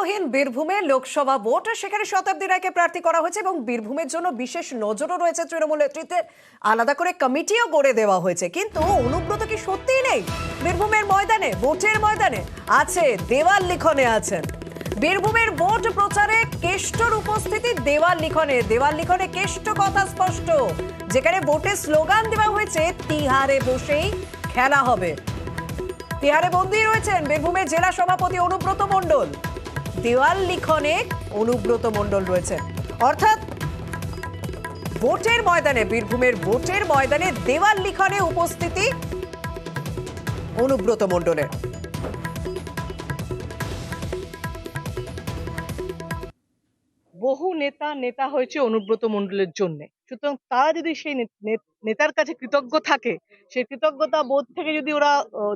দ্বন্দ্বহীন বীরভূমে লোকসভা ভোট, সেখানে শতাব্দী রায়কে প্রার্থী করা হয়েছে এবং বীরভূমের জন্য বিশেষ নজরও রয়েছে তৃণমূল নেতৃত্বের। আলাদা করে কমিটিও গড়ে দেওয়া হয়েছে। কিন্তু অনুব্রত কি সত্যিই নেই বীরভূমের ময়দানে? ভোটের ময়দানে আছে, দেওয়াল লিখনে আছেন। বীরভূমের ভোট প্রচারে কেষ্টর উপস্থিতি দেওয়াল লিখনে কেষ্ট কথা স্পষ্ট, যেখানে ভোটের স্লোগান দেওয়া হয়েছে তিহারে বসেই খেলা হবে। তিহারে বন্দী রয়েছেন বীরভূমের জেলা সভাপতি অনুব্রত মণ্ডল। দেওয়াল লিখনে অনুব্রত মণ্ডল রয়েছেন, অর্থাৎ ভোটের ময়দানে, বীরভূমের ভোটের ময়দানে দেওয়াল লিখনে উপস্থিতি অনুব্রত মণ্ডলের। বহু নেতা হয়েছে অনুব্রত মণ্ডলের জন্য। সুতরাং তারা যদি সেই নেতার কাছে কৃতজ্ঞ থাকে, সেই কৃতজ্ঞতা বোধ থেকে যদি ওরা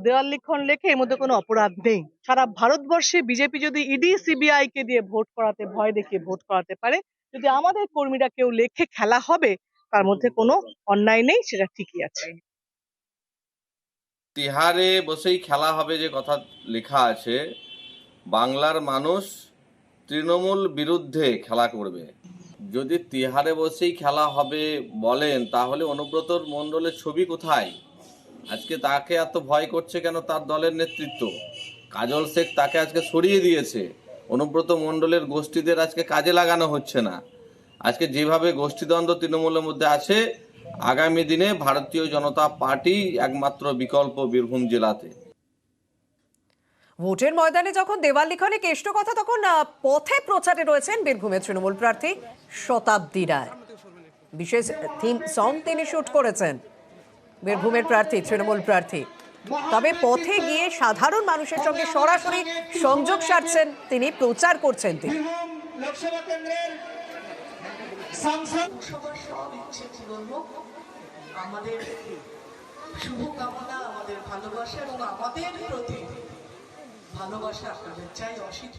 দেওয়াল লিখন লেখে, এর মধ্যে কোনো অপরাধ নেই। সারা ভারতবর্ষে বিজেপি যদি ইডি সিবিআই কে দিয়ে ভোট করাতে, ভয় দেখিয়ে ভোট করাতে পারে, যদি আমাদের কর্মীরা কেউ লেখে খেলা হবে, তার মধ্যে কোনো অন্যায় নেই, সেটা ঠিকই আছে। তিহারে বসেই খেলা হবে যে কথা লেখা আছে, বাংলার মানুষ তৃণমূল বিরুদ্ধে খেলা করবে। যদি তিহারে বসেই খেলা হবে বলেন, তাহলে অনুব্রত মণ্ডলের ছবি কোথায়? আজকে তাকে এত ভয় করছে কেন তার দলের নেতৃত্ব? কাজল শেখ তাকে আজকে সরিয়ে দিয়েছে। অনুব্রত মণ্ডলের গোষ্ঠীদের আজকে কাজে লাগানো হচ্ছে না। আজকে যেভাবে গোষ্ঠীদ্বন্দ্ব তৃণমূলের মধ্যে আছে, আগামী দিনে ভারতীয় জনতা পার্টি একমাত্র বিকল্প বীরভূম জেলাতে। ভোটের ময়দানে যখন দেওয়াল লিখনে কেষ্ট কথা, তখন পথে প্রচারে রয়েছেন বীরভূমের তৃণমূল প্রার্থী শতাব্দী রায়। বিশেষ থিম সং তিনি শুট করেছেন বীরভূমের প্রার্থী, তৃণমূল প্রার্থী। তবে পথে গিয়ে সাধারণ মানুষের সঙ্গে সরাসরি সংযোগ সারছেন তিনি, প্রচার করছেন তিনি। আমাদের শুভকামনা, আমাদের ভালোবাসা এবং আমাদের প্রতি ভালোবাসা আপনাদের চাই অসীম।